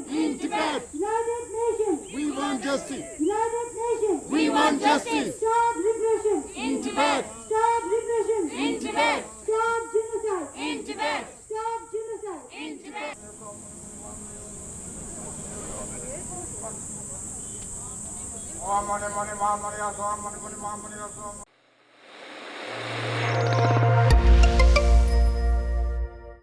In Tibet, United Nations, we want justice. United Nations, We want justice. stop repression, In Tibet, stop repression, in Tibet, stop genocide, in Tibet, stop genocide. in Tibet. Om Mani Mani Mahamani Asam Mani Mani Mahamani Asam.